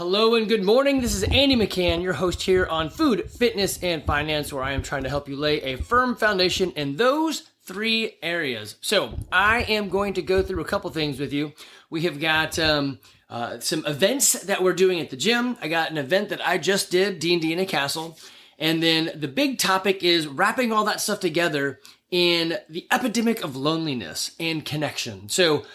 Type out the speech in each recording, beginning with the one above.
Hello and good morning. This is Andy McCann, your host here on Food, Fitness, and Finance, where I am trying to help you lay a firm foundation in those three areas. So I am going to go through a couple things with you. We have got some events that we're doing at the gym. I got an event that I just did, DnD in a castle. And then the big topic is wrapping all that stuff together in the epidemic of loneliness and connection. So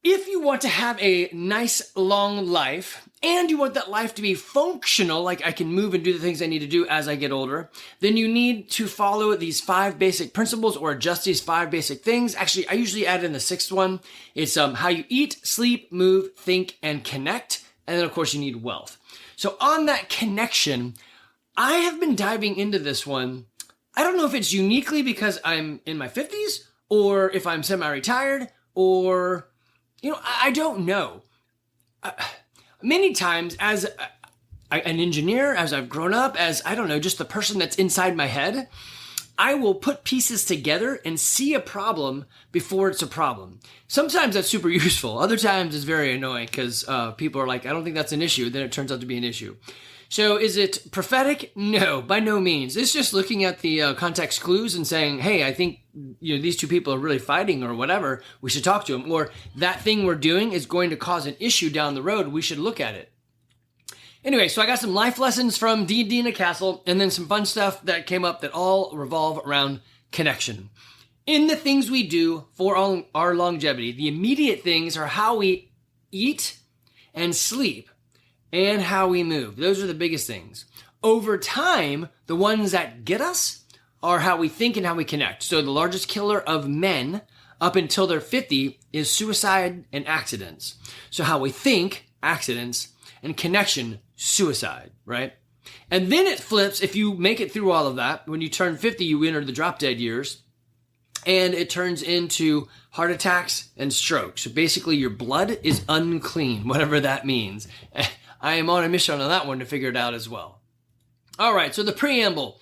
if you want to have a nice long life and you want that life to be functional, like I can move and do the things I need to do as I get older, then you need to follow these 5 basic principles or adjust these 5 basic things. Actually, I usually add in the 6th one. It's how you eat, sleep, move, think, and connect. And then of course you need wealth. So on that connection, I have been diving into this one. I don't know if it's uniquely because I'm in my 50s or if I'm semi-retired or I don't know. Many times as an engineer, as I've grown up, as, I don't know, just the person that's inside my head, I will put pieces together and see a problem before it's a problem. Sometimes that's super useful. Other times it's very annoying because people are like, I don't think that's an issue. Then it turns out to be an issue. So is it prophetic? No, by no means. It's just looking at the context clues and saying, hey, I think these two people are really fighting or whatever. We should talk to them. Or that thing we're doing is going to cause an issue down the road. We should look at it. Anyway, so I got some life lessons from D&D in a Castle and then some fun stuff that came up that all revolve around connection. In the things we do for our longevity, the immediate things are how we eat and sleep and how we move. Those are the biggest things. Over time, the ones that get us are how we think and how we connect. So the largest killer of men up until they're 50 is suicide and accidents. So how we think, accidents, and connection, suicide, right? And then it flips. If you make it through all of that, when you turn 50, you enter the drop dead years. And it turns into heart attacks and strokes. So basically your blood is unclean, whatever that means. I am on a mission on that one to figure it out as well. All right, so the preamble.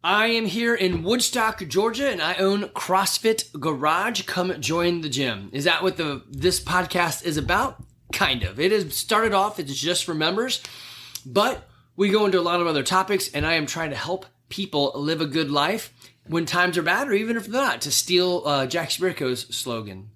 I am here in Woodstock, Georgia, and I own CrossFit Garage. Come join the gym. Is that what this podcast is about? Kind of. It has started off, it's just for members, but we go into a lot of other topics, and I am trying to help people live a good life when times are bad, or even if they're not, to steal Jack Spirko's slogan.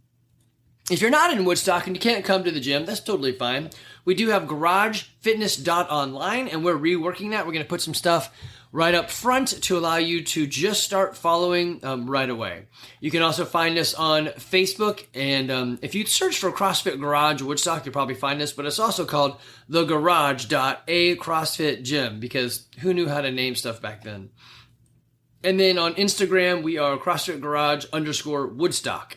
If you're not in Woodstock and you can't come to the gym, that's totally fine. We do have garagefitness.online, and we're reworking that. We're going to put some stuff right up front to allow you to just start following right away. You can also find us on Facebook, and if you search for CrossFit Garage Woodstock, you'll probably find us, but it's also called thegarage.a CrossFit Gym, because who knew how to name stuff back then? And then on Instagram, we are CrossFit Garage _Woodstock.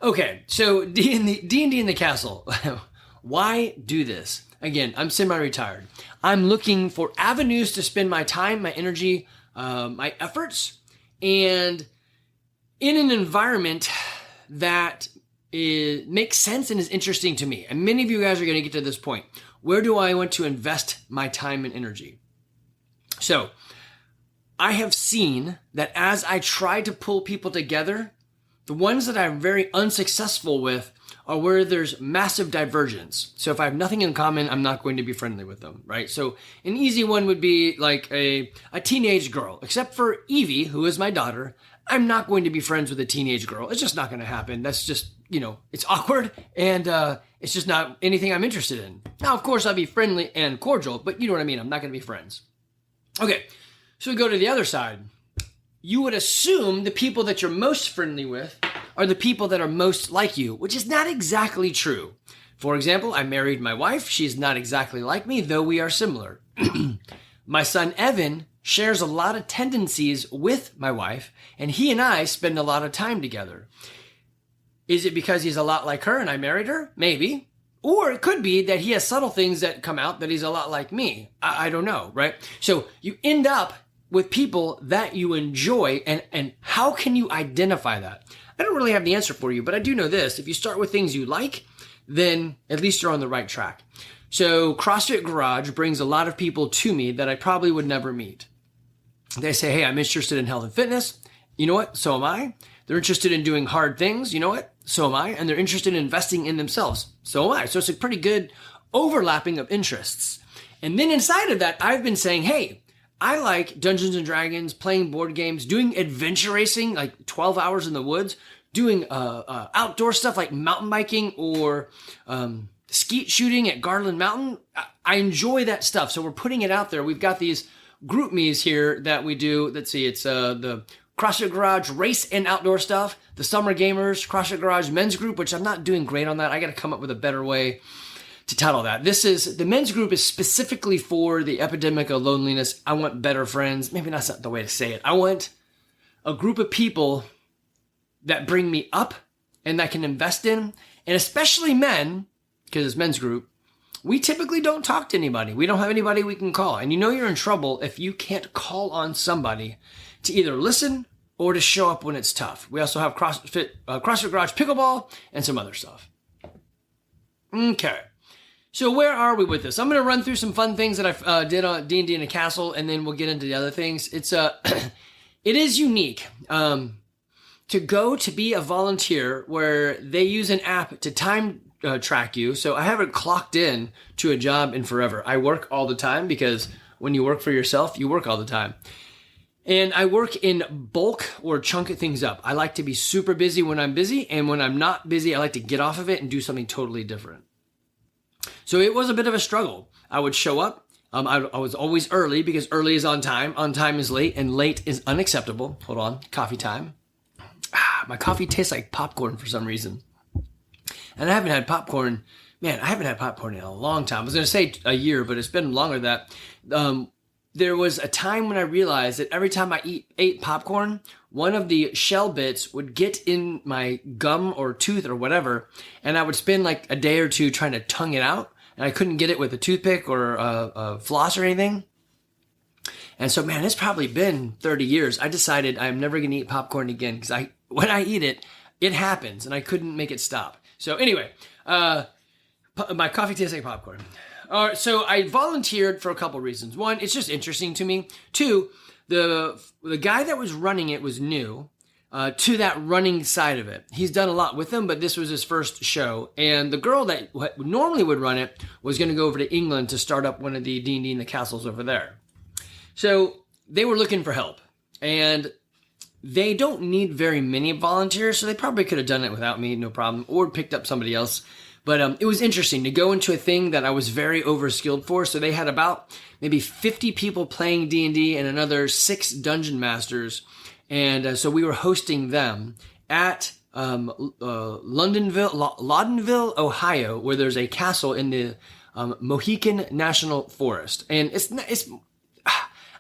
Okay, so D&D in the Castle. Why do this? Again, I'm semi-retired. I'm looking for avenues to spend my time, my energy, my efforts, and in an environment that makes sense and is interesting to me. And many of you guys are going to get to this point. Where do I want to invest my time and energy? So I have seen that as I try to pull people together, the ones that I'm very unsuccessful with are where there's massive divergence. So if I have nothing in common, I'm not going to be friendly with them, right? So an easy one would be like a teenage girl. Except for Evie, who is my daughter, I'm not going to be friends with a teenage girl. It's just not going to happen. That's just, it's awkward, and it's just not anything I'm interested in. Now, of course, I'll be friendly and cordial, but you know what I mean. I'm not going to be friends. Okay, so we go to the other side. You would assume the people that you're most friendly with are the people that are most like you, which is not exactly true. For example, I married my wife. She's not exactly like me, though we are similar. My son, Evan, shares a lot of tendencies with my wife, and he and I spend a lot of time together. Is it because he's a lot like her and I married her? Maybe. Or it could be that he has subtle things that come out that he's a lot like me. I don't know, right? So you end up with people that you enjoy, and how can you identify that? I don't really have the answer for you, but I do know this. If you start with things you like, then at least you're on the right track. So CrossFit Garage brings a lot of people to me that I probably would never meet. They say, hey, I'm interested in health and fitness. You know what? So am I. They're interested in doing hard things. You know what? So am I. And they're interested in investing in themselves. So am I. So it's a pretty good overlapping of interests. And then inside of that, I've been saying, hey, I like Dungeons and Dragons, playing board games, doing adventure racing, like 12 hours in the woods, doing outdoor stuff like mountain biking or skeet shooting at Garland Mountain. I enjoy that stuff. So we're putting it out there. We've got these group me's here that we do. Let's see, it's the CrossFit Garage race and outdoor stuff, the Summer Gamers CrossFit Garage men's group, which I'm not doing great on that. I got to come up with a better way to title that. The men's group is specifically for the epidemic of loneliness. I want better friends. Maybe that's not the way to say it. I want a group of people that bring me up and that I can invest in, and especially men, because it's men's group. We typically don't talk to anybody. We don't have anybody we can call. And you know you're in trouble if you can't call on somebody to either listen or to show up when it's tough. We also have CrossFit Garage Pickleball and some other stuff. Okay. So where are we with this? I'm going to run through some fun things that I did on D&D in a Castle, and then we'll get into the other things. It is unique to go to be a volunteer where they use an app to time track you. So I haven't clocked in to a job in forever. I work all the time because when you work for yourself, you work all the time. And I work in bulk or chunk things up. I like to be super busy when I'm busy, and when I'm not busy, I like to get off of it and do something totally different. So it was a bit of a struggle. I would show up. I was always early because early is on time. On time is late, and late is unacceptable. Hold on. Coffee time. My coffee tastes like popcorn for some reason. And I haven't had popcorn. Man, I haven't had popcorn in a long time. I was going to say a year, but it's been longer than that. There was a time when I realized that every time I ate popcorn, one of the shell bits would get in my gum or tooth or whatever, and I would spend like a day or two trying to tongue it out, and I couldn't get it with a toothpick or a floss or anything. And so, man, it's probably been 30 years. I decided I'm never going to eat popcorn again because when I eat it, it happens, and I couldn't make it stop. So anyway, my coffee tastes like popcorn. All right, so I volunteered for a couple reasons. One, it's just interesting to me. Two, the guy that was running it was new to that running side of it. He's done a lot with them, but this was his first show. And the girl that normally would run it was going to go over to England to start up one of the D&D in the castles over there. So they were looking for help. And they don't need very many volunteers, so they probably could have done it without me, no problem, or picked up somebody else. But it was interesting to go into a thing that I was very overskilled for. So they had about maybe 50 people playing D&D and another 6 dungeon masters. And so we were hosting them at Loudonville, Ohio, where there's a castle in the Mohican National Forest. And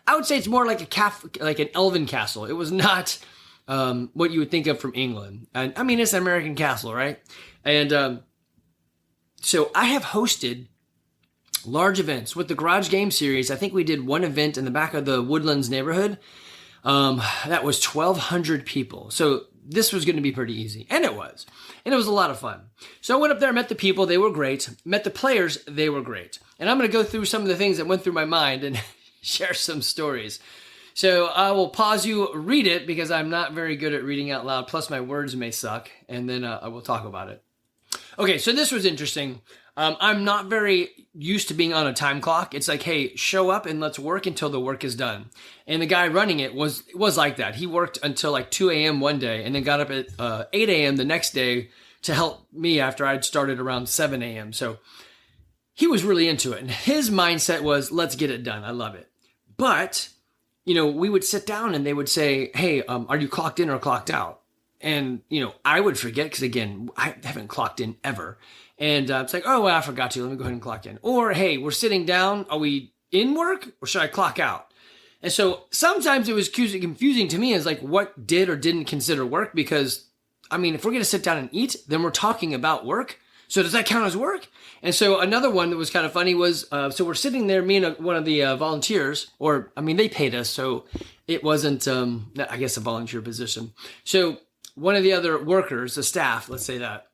I would say it's more like like an elven castle. It was not what you would think of from England. And I mean, it's an American castle, right? And so I have hosted large events with the Garage Game Series. I think we did one event in the back of the Woodlands neighborhood. That was 1,200 people. So this was going to be pretty easy. And it was. And it was a lot of fun. So I went up there, met the people. They were great. Met the players. They were great. And I'm going to go through some of the things that went through my mind and share some stories. So I will pause you, read it, because I'm not very good at reading out loud. Plus my words may suck. And then I will talk about it. Okay, so this was interesting. I'm not very used to being on a time clock. It's like, hey, show up and let's work until the work is done. And the guy running it was like that. He worked until like 2 a.m. one day and then got up at 8 a.m. the next day to help me after I'd started around 7 a.m. So he was really into it. And his mindset was, let's get it done. I love it. But, we would sit down and they would say, hey, are you clocked in or clocked out? And, I would forget because, again, I haven't clocked in ever. And it's like, oh, well, I forgot to. Let me go ahead and clock in. Or, hey, we're sitting down. Are we in work or should I clock out? And so sometimes it was confusing to me as like what did or didn't consider work because, if we're going to sit down and eat, then we're talking about work. So does that count as work? And so another one that was kind of funny was, so we're sitting there, me and one of the volunteers, they paid us. So it wasn't, I guess, a volunteer position. So one of the other workers, the staff, let's say that,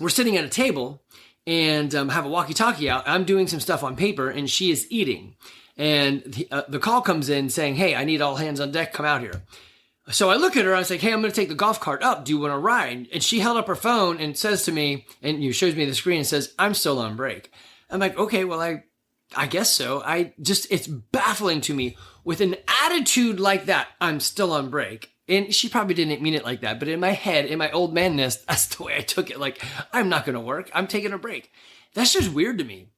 we're sitting at a table and have a walkie-talkie out. I'm doing some stuff on paper and she is eating. And the call comes in saying, hey, I need all hands on deck. Come out here. So I look at her. I was like, hey, I'm going to take the golf cart up. Do you want to ride? And she held up her phone and says to me, and shows me the screen and says, I'm still on break. I'm like, okay, well, I guess so. It's baffling to me. With an attitude like that, I'm still on break. And she probably didn't mean it like that, but in my head, in my old manness, that's the way I took it. Like, I'm not going to work. I'm taking a break. That's just weird to me.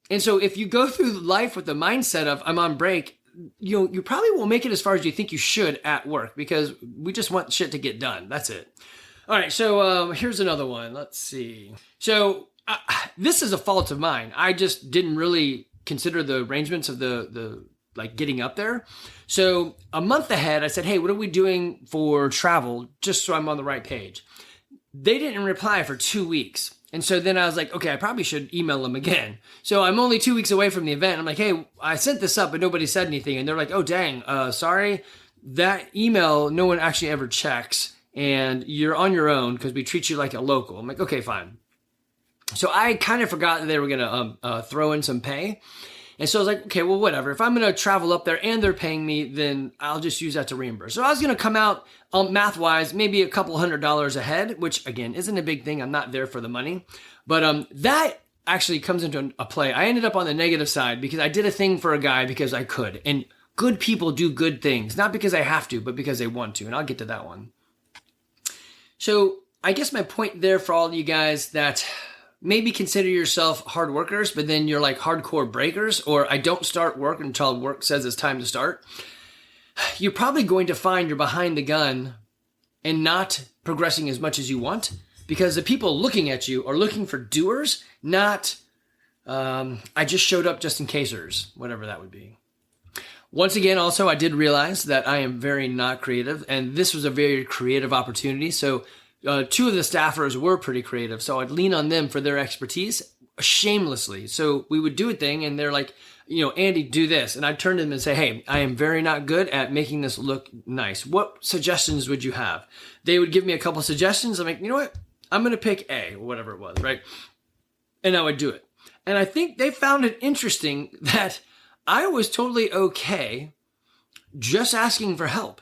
And so if you go through life with the mindset of I'm on break, you probably won't make it as far as you think you should at work, because we just want shit to get done. That's it. All right. So here's another one. Let's see. So this is a fault of mine. I just didn't really consider the arrangements of the like getting up there. So a month ahead, I said, hey, what are we doing for travel? Just so I'm on the right page. They didn't reply for 2 weeks. And so then I was like, okay, I probably should email them again. So I'm only 2 weeks away from the event. I'm like, hey, I sent this up, but nobody said anything. And they're like, oh, dang, sorry. That email, no one actually ever checks. And you're on your own because we treat you like a local. I'm like, okay, fine. So I kind of forgot that they were going to throw in some pay. And so I was like, okay, well, whatever. If I'm going to travel up there and they're paying me, then I'll just use that to reimburse. So I was going to come out math-wise, maybe a couple $100 ahead, which again, isn't a big thing. I'm not there for the money. But that actually comes into a play. I ended up on the negative side because I did a thing for a guy because I could. And good people do good things, not because I have to, but because they want to. And I'll get to that one. So I guess my point there for all you guys that maybe consider yourself hard workers, but then you're like hardcore breakers, or I don't start work until work says it's time to start. You're probably going to find you're behind the gun and not progressing as much as you want, because the people looking at you are looking for doers, not I just showed up just in casers, whatever that would be. Once again, also, I did realize that I am very not creative, and this was a very creative opportunity. So two of the staffers were pretty creative, so I'd lean on them for their expertise shamelessly. So we would do a thing, and they're like, Andy, do this. And I'd turn to them and say, hey, I am very not good at making this look nice. What suggestions would you have? They would give me a couple suggestions. I'm like, you know what? I'm going to pick A, or whatever it was, right? And I would do it. And I think they found it interesting that I was totally okay just asking for help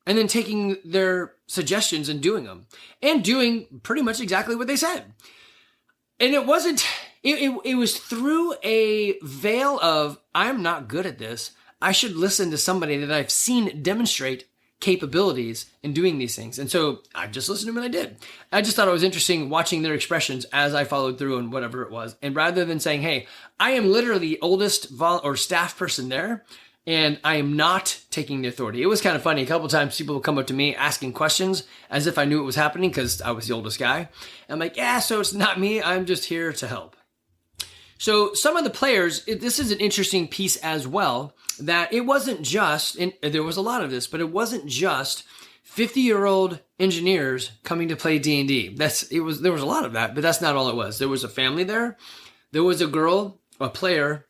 and then taking their suggestions and doing them and doing pretty much exactly what they said. And it wasn't, it was through a veil of, I'm not good at this. I should listen to somebody that I've seen demonstrate capabilities in doing these things. And so I just listened to them and I did. I just thought it was interesting watching their expressions as I followed through and whatever it was. And rather than saying, hey, I am literally the oldest or staff person there, and I am not taking the authority. It was kind of funny. A couple of times people would come up to me asking questions as if I knew it was happening because I was the oldest guy. And I'm like, yeah, so it's not me. I'm just here to help. So some of the players, this is an interesting piece as well, that it wasn't just, and there was a lot of this, but it wasn't just 50-year-old engineers coming to play D&D. There was a lot of that, but that's not all it was. There was a family there. There was a girl, a player,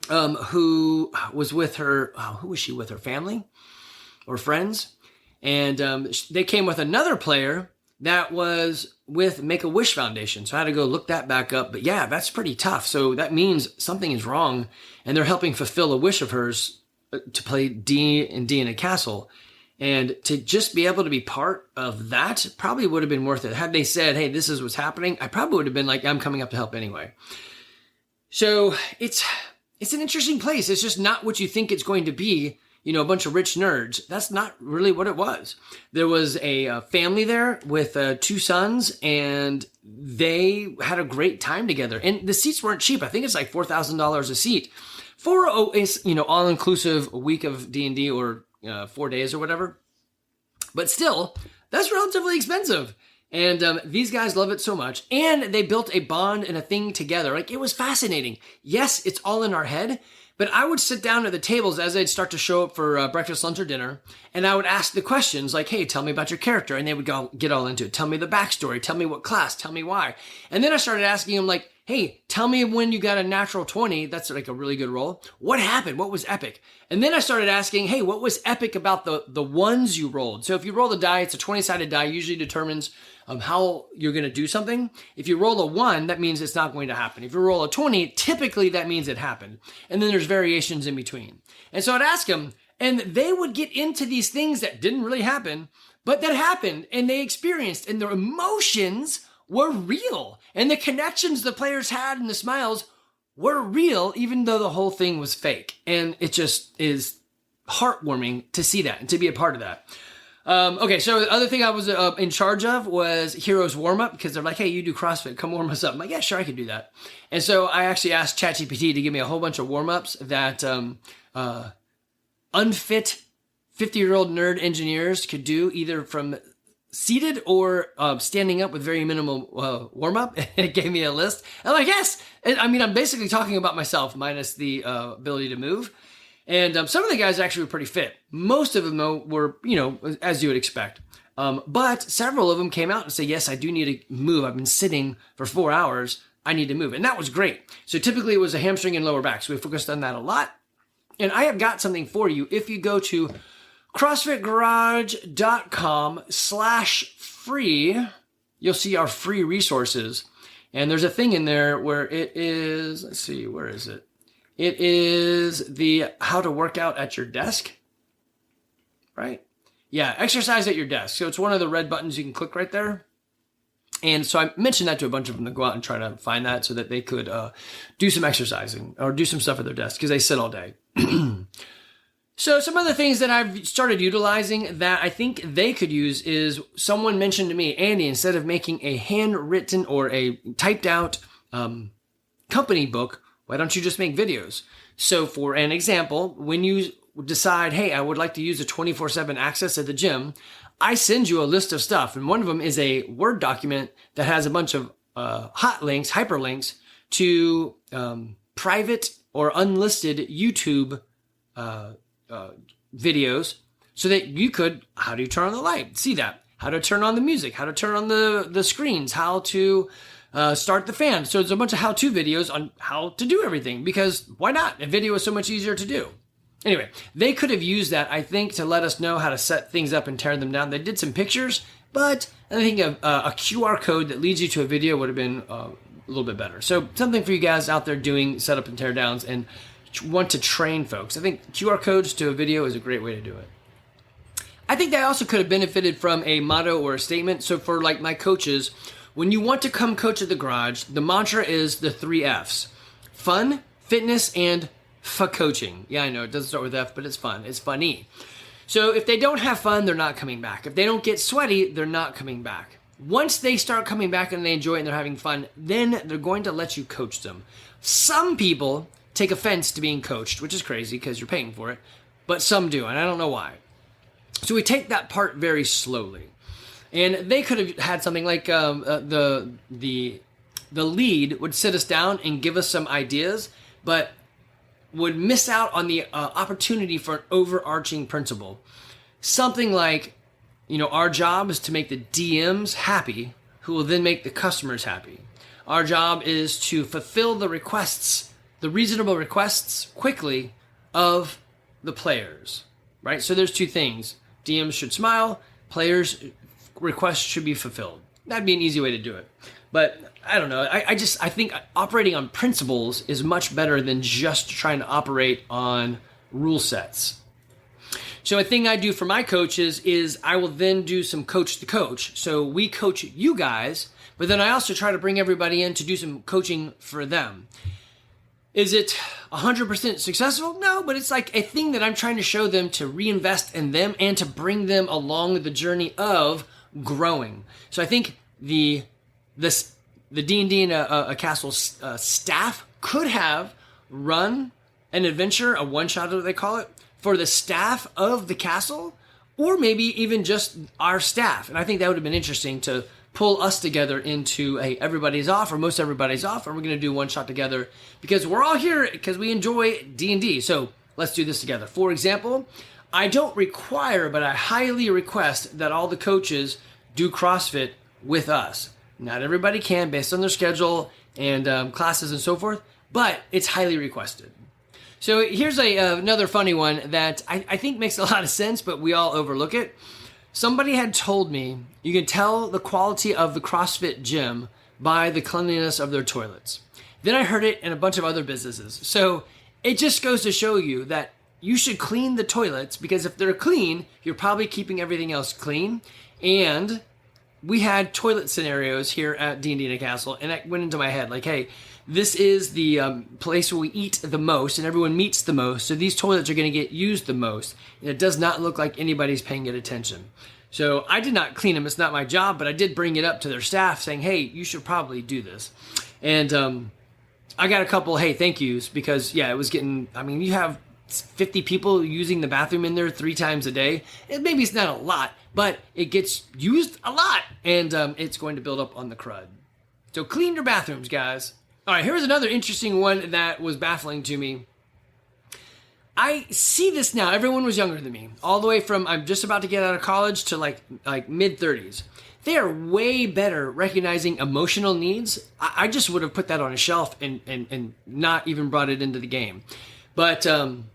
who was with her, who was she with, her family or friends? And they came with another player that was with Make-A-Wish Foundation. So I had to go look that back up. But yeah, that's pretty tough. So that means something is wrong, and they're helping fulfill a wish of hers to play D&D in a castle. And to just be able to be part of that probably would have been worth it. Had they said, hey, this is what's happening, I probably would have been like, I'm coming up to help anyway. So it's an interesting place. It's just not what you think it's going to be. A bunch of rich nerds. That's not really what it was. There was a family there with 2 sons, and they had a great time together. And the seats weren't cheap. I think it's like $4,000 a seat for all-inclusive week of D&D or 4 days or whatever. But still, that's relatively expensive. And these guys love it so much. And they built a bond and a thing together. Like, it was fascinating. Yes, it's all in our head. But I would sit down at the tables as they'd start to show up for breakfast, lunch, or dinner, and I would ask the questions like, hey, tell me about your character. And they would get all into it. Tell me the backstory. Tell me what class. Tell me why. And then I started asking them like, hey, tell me when you got a natural 20. That's like a really good roll. What happened? What was epic? And then I started asking, hey, what was epic about the ones you rolled? So if you roll the die, it's a 20-sided die, usually determines how you're going to do something. If you roll a 1, that means it's not going to happen. If you roll a 20, typically that means it happened. And then there's variations in between. And so I'd ask them, and they would get into these things that didn't really happen, but that happened, and they experienced, and their emotions were real. And the connections the players had and the smiles were real, even though the whole thing was fake. And it just is heartwarming to see that and to be a part of that. Okay, so the other thing I was in charge of was Heroes Warm-Up, because they're like, hey, you do CrossFit, come warm us up. I'm like, yeah, sure, I can do that. And so I actually asked ChatGPT to give me a whole bunch of warm-ups that unfit 50-year-old nerd engineers could do, either from seated or standing up with very minimal warm-up. And it gave me a list. And I'm like, yes! I mean, I'm basically talking about myself, minus the ability to move. And some of the guys actually were pretty fit. Most of them, though, were, as you would expect. But several of them came out and said, yes, I do need to move. I've been sitting for 4 hours. I need to move. And that was great. So typically it was a hamstring and lower back. So we focused on that a lot. And I have got something for you. If you go to CrossFitGarage.com/free, you'll see our free resources. And there's a thing in there where it is, let's see, where is it? It is the how to work out at your desk, right? Yeah, exercise at your desk. So it's one of the red buttons you can click right there. And so I mentioned that to a bunch of them to go out and try to find that so that they could do some exercising or do some stuff at their desk because they sit all day. So some other things that I've started utilizing that I think they could use is someone mentioned to me, Andy, instead of making a handwritten or a typed out company book, why don't you just make videos? So for an example, when you decide, hey, I would like to use a 24/7 access at the gym, I send you a list of stuff. And one of them is a Word document that has a bunch of hot links, hyperlinks to private or unlisted YouTube videos so that you could, how do you turn on the light? See that. How to turn on the music, how to turn on the screens, how to start the fan. So there's a bunch of how-to videos on how to do everything, because why not? A video is so much easier to do. Anyway, they could have used that, I think, to let us know how to set things up and tear them down. They did some pictures, but I think a QR code that leads you to a video would have been a little bit better. So something for you guys out there doing setup and tear downs and want to train folks. I think QR codes to a video is a great way to do it. I think they also could have benefited from a motto or a statement. So for like my coaches, when you want to come coach at the garage, the mantra is the 3 F's: fun, fitness, and coaching. Yeah, I know it doesn't start with F, but it's fun. It's funny. So if they don't have fun, they're not coming back. If they don't get sweaty, they're not coming back. Once they start coming back and they enjoy it and they're having fun, then they're going to let you coach them. Some people take offense to being coached, which is crazy because you're paying for it, but some do, and I don't know why. So we take that part very slowly. And they could have had something like the lead would sit us down and give us some ideas, but would miss out on the opportunity for an overarching principle. Something like, our job is to make the DMs happy, who will then make the customers happy. Our job is to fulfill the requests, the reasonable requests quickly of the players, right? So there's two things. DMs should smile, players' requests should be fulfilled. That'd be an easy way to do it. But I don't know. I think operating on principles is much better than just trying to operate on rule sets. So a thing I do for my coaches is I will then do some coach to coach. So we coach you guys, but then I also try to bring everybody in to do some coaching for them. Is it 100% successful? No, but it's like a thing that I'm trying to show them to reinvest in them and to bring them along the journey of growing. So I think the D&D and a castle staff could have run an adventure, a one-shot, what they call it, for the staff of the castle, or maybe even just our staff. And I think that would have been interesting to pull us together into, hey, everybody's off, or most everybody's off, and we're going to do one shot together because we're all here because we enjoy D&D. So let's do this together. For example, I don't require, but I highly request that all the coaches do CrossFit with us. Not everybody can based on their schedule and classes and so forth, but it's highly requested. So here's another funny one that I think makes a lot of sense, but we all overlook it. Somebody had told me you can tell the quality of the CrossFit gym by the cleanliness of their toilets. Then I heard it in a bunch of other businesses. So it just goes to show you that you should clean the toilets, because if they're clean, you're probably keeping everything else clean. And we had toilet scenarios here at D&D in a Castle, and that went into my head like, hey, this is the place where we eat the most and everyone meets the most. So these toilets are going to get used the most. And it does not look like anybody's paying it attention. So I did not clean them. It's not my job, but I did bring it up to their staff saying, hey, you should probably do this. And I got a couple, hey, thank yous, because, yeah, it was getting, I mean, you have 50 people using the bathroom in there 3 times a day. Maybe it's not a lot, but it gets used a lot, and it's going to build up on the crud. So clean your bathrooms, guys. All right, here's another interesting one that was baffling to me. I see this now. Everyone was younger than me, all the way from I'm just about to get out of college to like mid-30s. They are way better recognizing emotional needs. I just would have put that on a shelf and not even brought it into the game. But the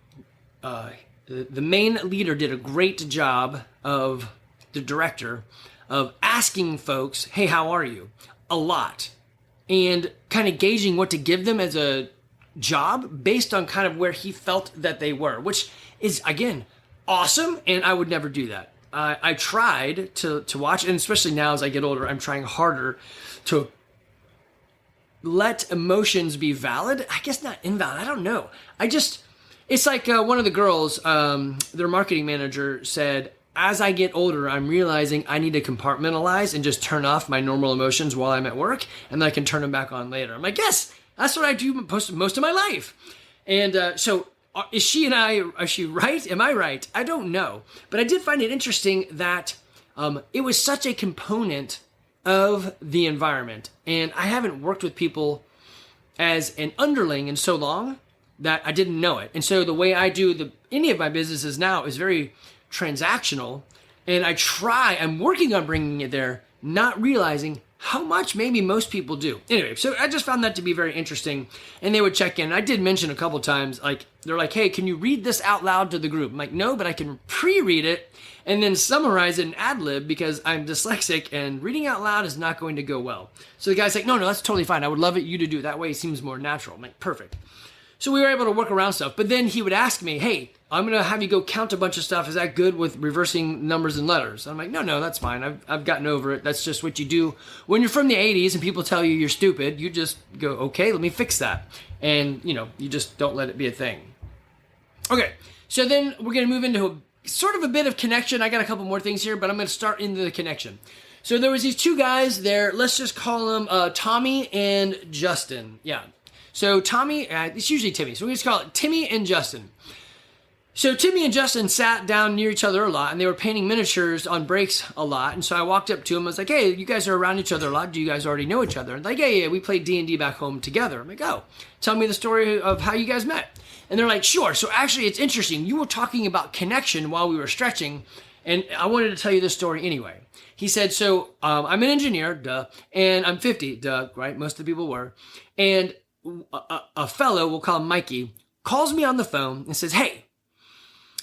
main leader did a great job of, the director, of asking folks, hey, how are you? A lot. And kind of gauging what to give them as a job based on kind of where he felt that they were, which is, again, awesome, and I would never do that. I tried to watch, and especially now as I get older, I'm trying harder to let emotions be valid. I guess not invalid. I don't know. It's like one of the girls, their marketing manager said, as I get older, I'm realizing I need to compartmentalize and just turn off my normal emotions while I'm at work, and then I can turn them back on later. I'm like, yes, that's what I do most of my life. And so is she right? Am I right? I don't know. But I did find it interesting that it was such a component of the environment. And I haven't worked with people as an underling in so long that I didn't know it. And so the way I do any of my businesses now is very transactional. And I'm working on bringing it there, not realizing how much maybe most people do. Anyway, so I just found that to be very interesting. And they would check in. I did mention a couple times, like, they're like, hey, can you read this out loud to the group? I'm like, no, but I can pre-read it and then summarize it in ad-lib because I'm dyslexic and reading out loud is not going to go well. So the guy's like, no, that's totally fine. I would love you to do it that way. It seems more natural. I'm like, perfect. So we were able to work around stuff. But then he would ask me, hey, I'm going to have you go count a bunch of stuff. Is that good with reversing numbers and letters? I'm like, no, that's fine. I've gotten over it. That's just what you do. When you're from the 80s and people tell you you're stupid, you just go, okay, let me fix that. And, you just don't let it be a thing. Okay, so then we're going to move into sort of a bit of connection. I got a couple more things here, but I'm going to start into the connection. So there was these 2 guys there. Let's just call them Tommy and Justin. Yeah. So Tommy, it's usually Timmy. So we just call it Timmy and Justin. So Timmy and Justin sat down near each other a lot, and they were painting miniatures on breaks a lot. And so I walked up to them. I was like, hey, you guys are around each other a lot. Do you guys already know each other? And like, yeah, we played D&D back home together. I'm like, oh, tell me the story of how you guys met. And they're like, sure. So actually, it's interesting. You were talking about connection while we were stretching, and I wanted to tell you this story anyway. He said, so I'm an engineer, duh, and I'm 50, duh, right? Most of the people were. And a fellow, we'll call him Mikey, calls me on the phone and says, hey,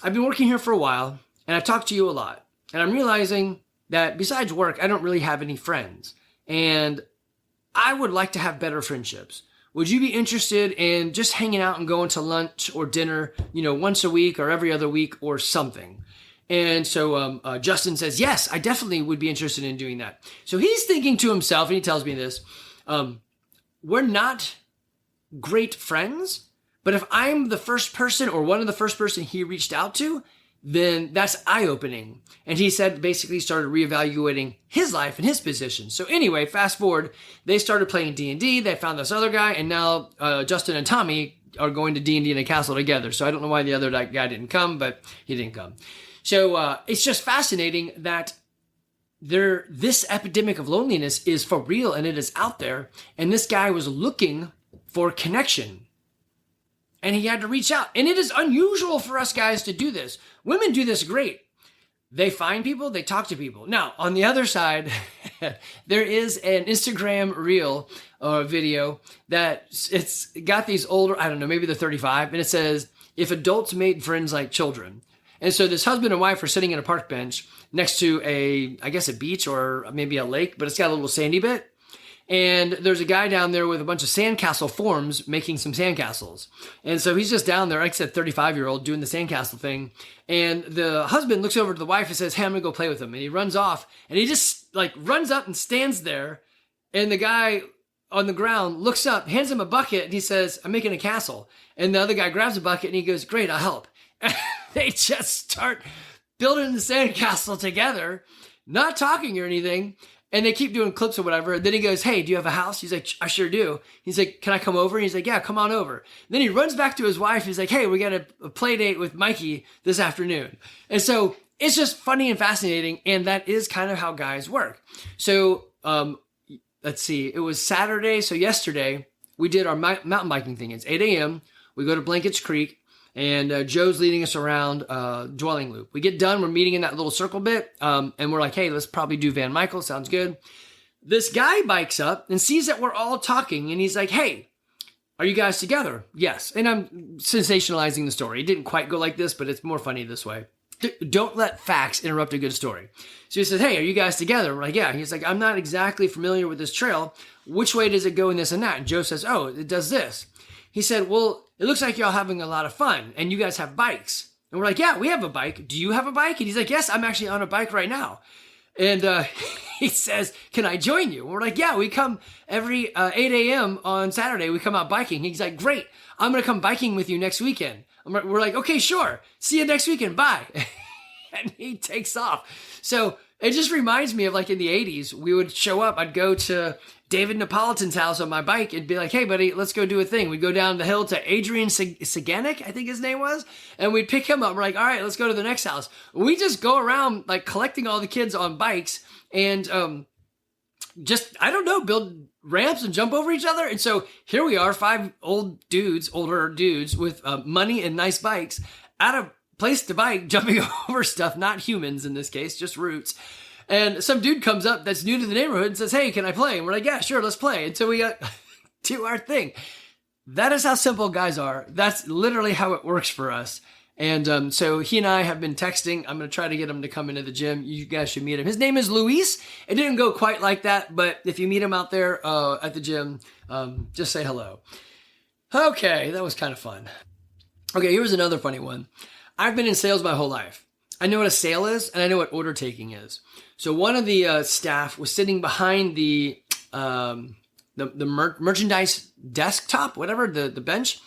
I've been working here for a while, and I've talked to you a lot, and I'm realizing that besides work, I don't really have any friends, and I would like to have better friendships. Would you be interested in just hanging out and going to lunch or dinner, once a week or every other week or something? And so Justin says, yes, I definitely would be interested in doing that. So he's thinking to himself, and he tells me this, we're not great friends, but if I'm the first person or one of the first person he reached out to, then that's eye-opening. And he said basically started reevaluating his life and his position. So anyway, fast forward, they started playing D&D. They found this other guy, and now Justin and Tommy are going to D&D in a castle together. So I don't know why the other guy didn't come, but he didn't come. So it's just fascinating that this epidemic of loneliness is for real, and it is out there. And this guy was looking for connection, and he had to reach out. And it is unusual for us guys to do this. Women do this great. They find people, they talk to people. Now, on the other side, there is an Instagram reel or video that it's got these older, I don't know, maybe they're 35, and it says, if adults made friends like children. And so this husband and wife are sitting in a park bench next to I guess a beach or maybe a lake, but it's got a little sandy bit. And there's a guy down there with a bunch of sandcastle forms making some sandcastles. And so he's just down there, like I said, 35-year-old doing the sandcastle thing. And the husband looks over to the wife and says, hey, I'm going to go play with him. And he runs off, and he just runs up and stands there. And the guy on the ground, looks up, hands him a bucket, and he says, I'm making a castle. And the other guy grabs a bucket and he goes, great, I'll help. And they just start building the sandcastle together, not talking or anything. And they keep doing clips or whatever. Then he goes, hey, do you have a house? He's like, I sure do. He's like, can I come over? And he's like, yeah, come on over. Then he runs back to his wife. He's like, hey, we got a play date with Mikey this afternoon. And so it's just funny and fascinating. And that is kind of how guys work. So let's see. It was Saturday. So yesterday we did our mountain biking thing. It's 8 a.m. We go to Blankets Creek. And Joe's leading us around Dwelling Loop. We get done. We're meeting in that little circle bit. And we're like, hey, let's probably do Van Michael. Sounds good. This guy bikes up and sees that we're all talking. And he's like, hey, are you guys together? Yes. And I'm sensationalizing the story. It didn't quite go like this, but it's more funny this way. Don't let facts interrupt a good story. So he says, hey, are you guys together? We're like, yeah. He's like, I'm not exactly familiar with this trail. Which way does it go in this and that? And Joe says, oh, it does this. He said, well, it looks like y'all having a lot of fun and you guys have bikes. And we're like, yeah, we have a bike. Do you have a bike? And he's like, yes, I'm actually on a bike right now. And he says, can I join you? And we're like, yeah, we come every 8 a.m. on Saturday. We come out biking. He's like, great. I'm going to come biking with you next weekend. We're like, okay, sure. See you next weekend. Bye. And he takes off. So it just reminds me of like in the 80s, we would show up. I'd go to David Napolitan's house on my bike and be like, hey, buddy, let's go do a thing. We'd go down the hill to Adrian Saganik, I think his name was, and we'd pick him up. We're like, all right, let's go to the next house. We just go around like collecting all the kids on bikes and just, I don't know, build ramps and jump over each other. And so here we are, 5 older dudes with money and nice bikes at a place to bike, jumping over stuff, not humans in this case, just roots. And some dude comes up that's new to the neighborhood and says, hey, can I play? And we're like, yeah, sure, let's play. And so we do our thing. That is how simple guys are. That's literally how it works for us. And so he and I have been texting. I'm going to try to get him to come into the gym. You guys should meet him. His name is Luis. It didn't go quite like that, but if you meet him out there at the gym, just say hello. Okay, that was kind of fun. Okay, here's another funny one. I've been in sales my whole life. I know what a sale is, and I know what order taking is. So one of the staff was sitting behind the merchandise desktop, whatever, the bench.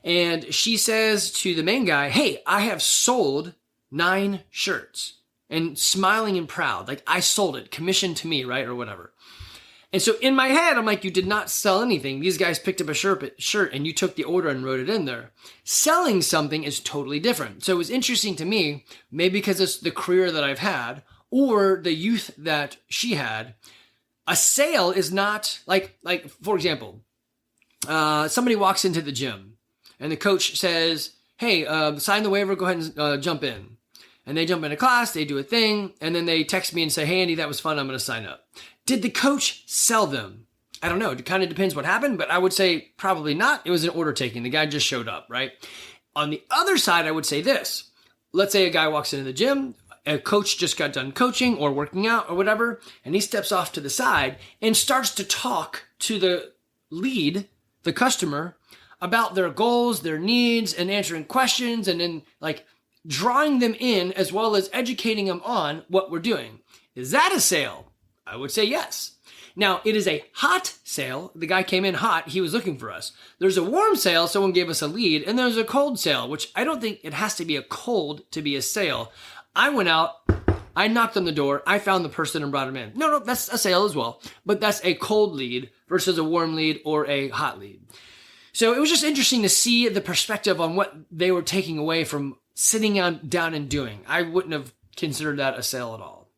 And she says to the main guy, hey, I have sold 9 shirts. And smiling and proud, like I sold it, commissioned to me, right? Or whatever. And so in my head, I'm like, you did not sell anything. These guys picked up a shirt and you took the order and wrote it in there. Selling something is totally different. So it was interesting to me, maybe because it's the career that I've had or the youth that she had. A sale is not like for example, somebody walks into the gym and the coach says, hey, sign the waiver, go ahead and jump in. And they jump into class, they do a thing, and then they text me and say, hey, Andy, that was fun, I'm going to sign up. Did the coach sell them? I don't know. It kind of depends what happened, but I would say probably not. It was an order taking. The guy just showed up, right? On the other side, I would say this. Let's say a guy walks into the gym, a coach just got done coaching or working out or whatever, and he steps off to the side and starts to talk to the lead, the customer, about their goals, their needs, and answering questions, and then like drawing them in as well as educating them on what we're doing. Is that a sale? I would say yes. Now, it is a hot sale. The guy came in hot. He was looking for us. There's a warm sale. Someone gave us a lead. And there's a cold sale, which I don't think it has to be a cold to be a sale. I went out. I knocked on the door. I found the person and brought him in. No, that's a sale as well. But that's a cold lead versus a warm lead or a hot lead. So it was just interesting to see the perspective on what they were taking away from sitting down and doing. I wouldn't have considered that a sale at all.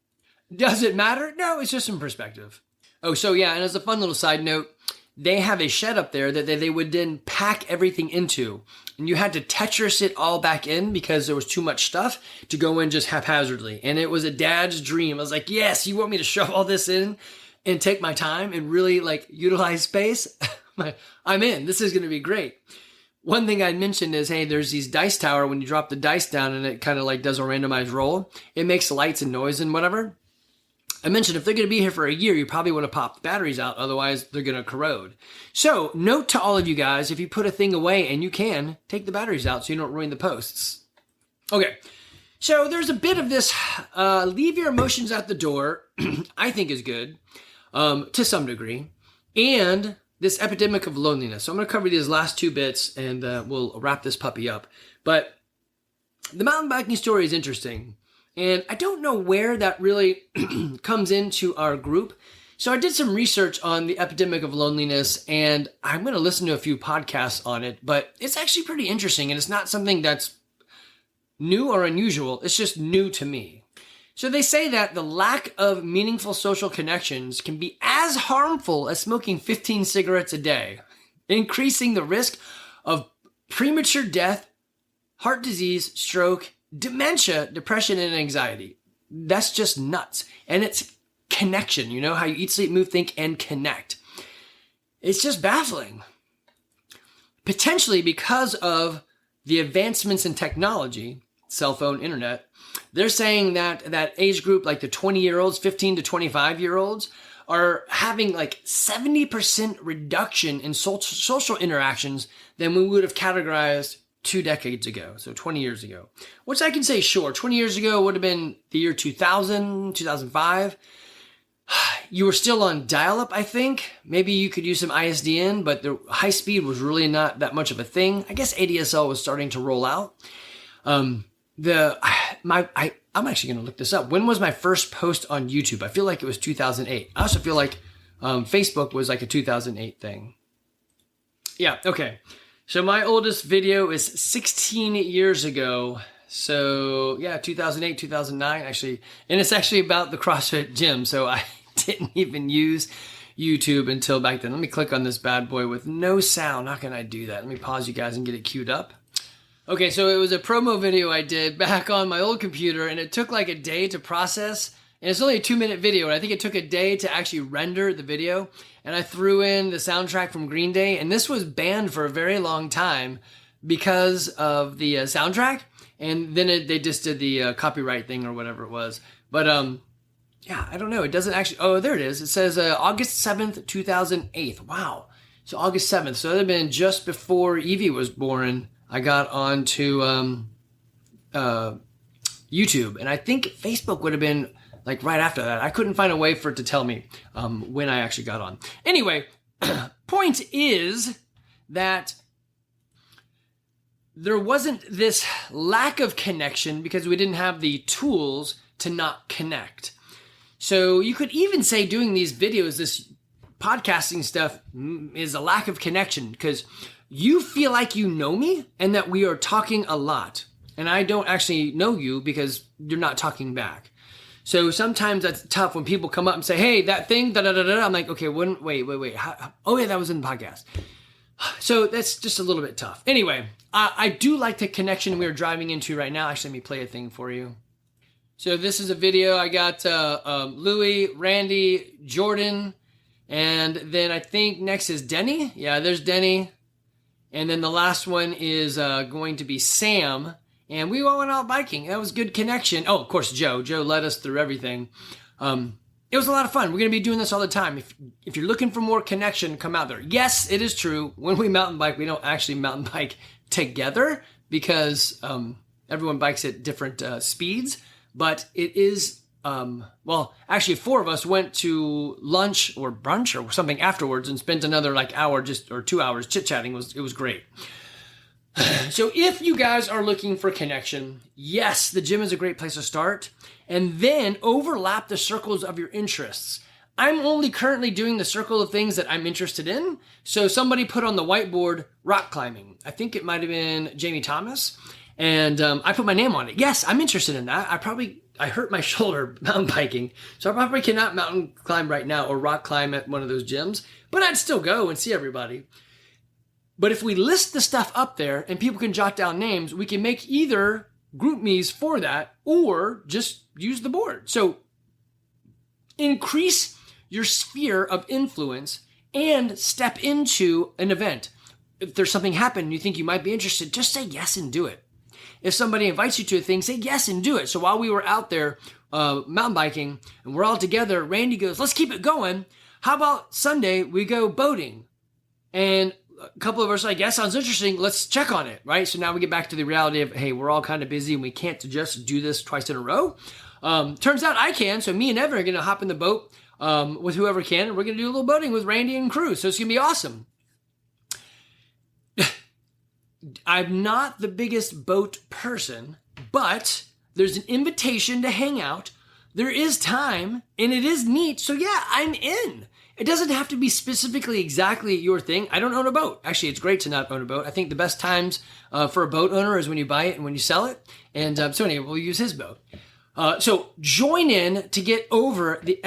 Does it matter? No, it's just some perspective. Oh, so yeah, and as a fun little side note, they have a shed up there that they would then pack everything into. And you had to Tetris it all back in because there was too much stuff to go in just haphazardly. And it was a dad's dream. I was like, yes, you want me to shove all this in and take my time and really like utilize space? I'm in. This is going to be great. One thing I mentioned is, hey, there's these dice tower. When you drop the dice down and it kind of like does a randomized roll, it makes lights and noise and whatever. I mentioned if they're going to be here for a year, you probably want to pop the batteries out. Otherwise, they're going to corrode. So note to all of you guys, if you put a thing away and you can, take the batteries out so you don't ruin the posts. Okay. So there's a bit of this, leave your emotions at the door, I think is good, to some degree. and this epidemic of loneliness. So I'm going to cover these last two bits and we'll wrap this puppy up. But the mountain biking story is interesting. And I don't know where that really comes into our group. So I did some research on the epidemic of loneliness, and I'm going to listen to a few podcasts on it, but it's actually pretty interesting, and it's not something that's new or unusual. It's just new to me. So they say that the lack of meaningful social connections can be as harmful as smoking 15 cigarettes a day, increasing the risk of premature death, heart disease, stroke, dementia, depression, and anxiety. That's just nuts. And it's connection. You know how you eat, sleep, move, think, and connect. It's just baffling. Potentially because of the advancements in technology, cell phone, internet, they're saying that that age group, like the 20-year-olds, 15 to 25-year-olds, are having like 70% reduction in social interactions than we would have categorized 2 decades ago, so 20 years ago. Which I can say, sure, 20 years ago would have been the year 2000, 2005. You were still on dial-up, I think. Maybe you could use some ISDN, but the high speed was really not that much of a thing. I guess ADSL was starting to roll out. I'm actually going to look this up. When was my first post on YouTube? I feel like it was 2008. I also feel like Facebook was like a 2008 thing. Yeah, okay. So my oldest video is 16 years ago. So yeah, 2008, 2009 actually. And it's actually about the CrossFit gym. So I didn't even use YouTube until back then. Let me click on this bad boy with no sound. How can I do that? Let me pause you guys and get it queued up. Okay, so it was a promo video I did back on my old computer, and it took like a day to process. And it's only a 2-minute video, and I think it took a day to actually render the video. And I threw in the soundtrack from Green Day, and this was banned for a very long time because of the soundtrack. And then they just did the copyright thing or whatever it was. But yeah, I don't know. It doesn't actually. Oh, there it is. It says August 7th, 2008. Wow. So August 7th. So that had been just before Evie was born. I got onto YouTube, and I think Facebook would have been like right after that. I couldn't find a way for it to tell me when I actually got on. Anyway, point is that there wasn't this lack of connection because we didn't have the tools to not connect. So you could even say doing these videos, this podcasting stuff is a lack of connection because you feel like you know me and that we are talking a lot. And I don't actually know you because you're not talking back. So sometimes that's tough when people come up and say, hey, that thing, da-da-da-da. I'm like, okay, wait. Oh, yeah, that was in the podcast. So that's just a little bit tough. Anyway, I do like the connection we're driving into right now. Actually, let me play a thing for you. So this is a video. I got Louie, Randy, Jordan, and then I think next is Denny. Yeah, there's Denny. And then the last one is going to be Sam. And we all went out biking. That was good connection. Oh, of course, Joe. Joe led us through everything. It was a lot of fun. We're going to be doing this all the time. If you're looking for more connection, come out there. Yes, it is true. When we mountain bike, we don't actually mountain bike together because everyone bikes at different speeds. But it is, well, actually 4 of us went to lunch or brunch or something afterwards and spent another like hour or 2 hours chit-chatting. It was great. So if you guys are looking for connection, yes, the gym is a great place to start. And then overlap the circles of your interests. I'm only currently doing the circle of things that I'm interested in. So somebody put on the whiteboard rock climbing. I think it might have been Jamie Thomas. And I put my name on it. Yes, I'm interested in that. I hurt my shoulder mountain biking. So I probably cannot mountain climb right now or rock climb at one of those gyms. But I'd still go and see everybody. But if we list the stuff up there and people can jot down names, we can make either group me's for that or just use the board. So increase your sphere of influence and step into an event. If there's something happening you think you might be interested, just say yes and do it. If somebody invites you to a thing, say yes and do it. So while we were out there mountain biking and we're all together, Randy goes, let's keep it going. How about Sunday we go boating? And a couple of us are like, yeah, sounds interesting. Let's check on it, right? So now we get back to the reality of, hey, we're all kind of busy and we can't just do this twice in a row. Turns out I can. So me and Evan are going to hop in the boat with whoever can. And we're going to do a little boating with Randy and crew. So it's going to be awesome. I'm not the biggest boat person, but there's an invitation to hang out. There is time and it is neat. So yeah, I'm in. It doesn't have to be specifically exactly your thing. I don't own a boat. Actually, it's great to not own a boat. I think the best times for a boat owner is when you buy it and when you sell it. And so anyway, we'll use his boat. So join in to get over the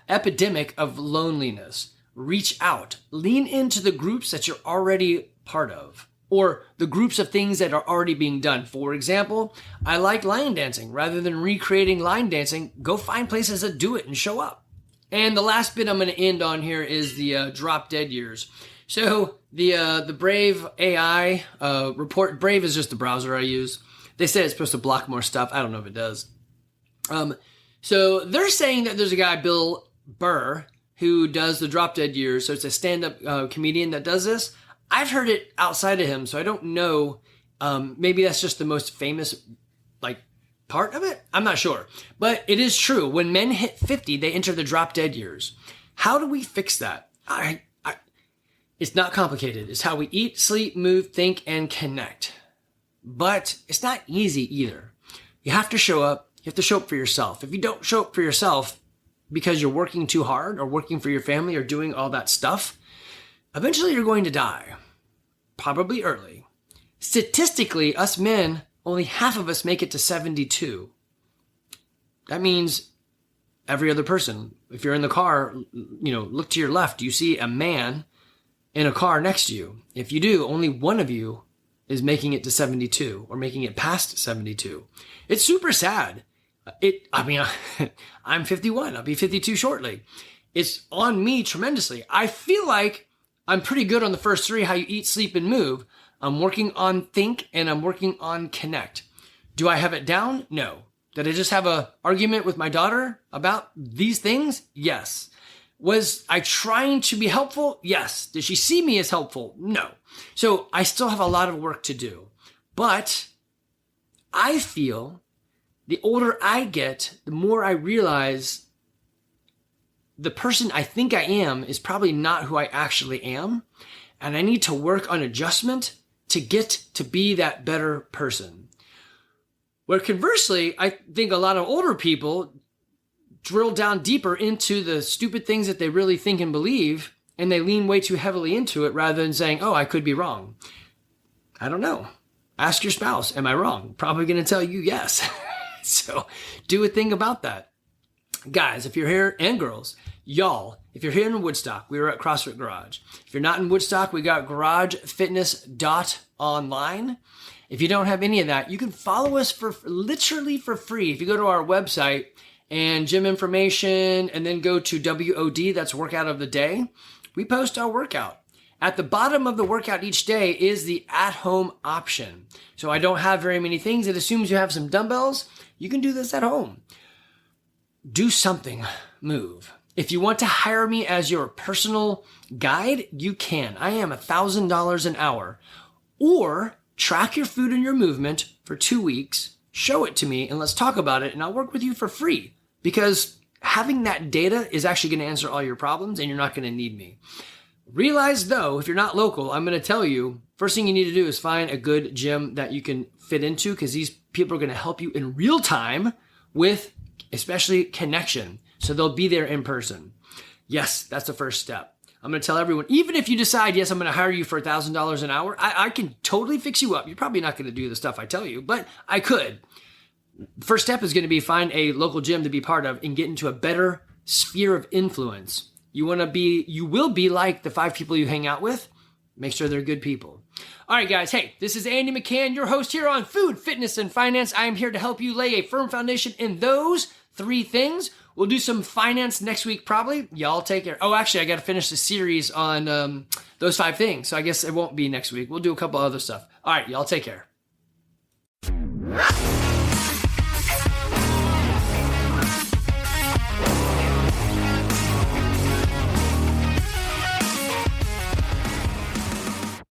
epidemic of loneliness. Reach out. Lean into the groups that you're already part of, or the groups of things that are already being done. For example, I like line dancing. Rather than recreating line dancing, go find places that do it and show up. And the last bit I'm going to end on here is the drop dead years. So the Brave AI report, Brave is just the browser I use. They say it's supposed to block more stuff. I don't know if it does. So they're saying that there's a guy, Bill Burr, who does the drop dead years. So it's a stand-up comedian that does this. I've heard it outside of him, so I don't know. Maybe that's just the most famous, part of it. I'm not sure. But it is true. When men hit 50, they enter the drop dead years. How do we fix that? It's not complicated. It's how we eat, sleep, move, think, and connect. But it's not easy either. You have to show up. You have to show up for yourself. If you don't show up for yourself because you're working too hard or working for your family or doing all that stuff, eventually you're going to die. Probably early. Statistically, us men, only half of us make it to 72. That means every other person. If you're in the car, look to your left. You see a man in a car next to you. If you do, only one of you is making it to 72 or making it past 72. It's super sad. I'm 51. I'll be 52 shortly. It's on me tremendously. I feel like I'm pretty good on the first three, how you eat, sleep, and move. I'm working on think and I'm working on connect. Do I have it down? No. Did I just have an argument with my daughter about these things? Yes. Was I trying to be helpful? Yes. Did she see me as helpful? No. So I still have a lot of work to do. But I feel the older I get, the more I realize the person I think I am is probably not who I actually am. And I need to work on adjustment to get to be that better person. Where conversely, I think a lot of older people drill down deeper into the stupid things that they really think and believe, and they lean way too heavily into it rather than saying, oh, I could be wrong. I don't know. Ask your spouse, am I wrong? Probably going to tell you yes. So do a thing about that. Guys, if you're here, and girls, y'all, if you're here in Woodstock, we were at CrossFit Garage. If you're not in Woodstock, we got garagefitness.online. If you don't have any of that, you can follow us for literally for free. If you go to our website and gym information and then go to WOD, that's workout of the day, we post our workout. At the bottom of the workout each day is the at-home option. So I don't have very many things. It assumes you have some dumbbells. You can do this at home. Do something. Move. If you want to hire me as your personal guide, you can. I am $1,000 an hour. Or track your food and your movement for 2 weeks, show it to me, and let's talk about it, and I'll work with you for free. Because having that data is actually going to answer all your problems, and you're not going to need me. Realize, though, if you're not local, I'm going to tell you, first thing you need to do is find a good gym that you can fit into, because these people are going to help you in real time with especially connection. So they'll be there in person. Yes, that's the first step. I'm going to tell everyone, even if you decide, yes, I'm going to hire you for $1,000 an hour, I can totally fix you up. You're probably not going to do the stuff I tell you, but I could. First step is going to be find a local gym to be part of and get into a better sphere of influence. You will be like the 5 people you hang out with. Make sure they're good people. All right, guys. Hey, this is Andy McCann, your host here on Food, Fitness, and Finance. I am here to help you lay a firm foundation in those 3 things. We'll do some finance next week, probably. Y'all take care. Oh, actually, I got to finish the series on those 5 things. So I guess it won't be next week. We'll do a couple other stuff. All right, y'all take care.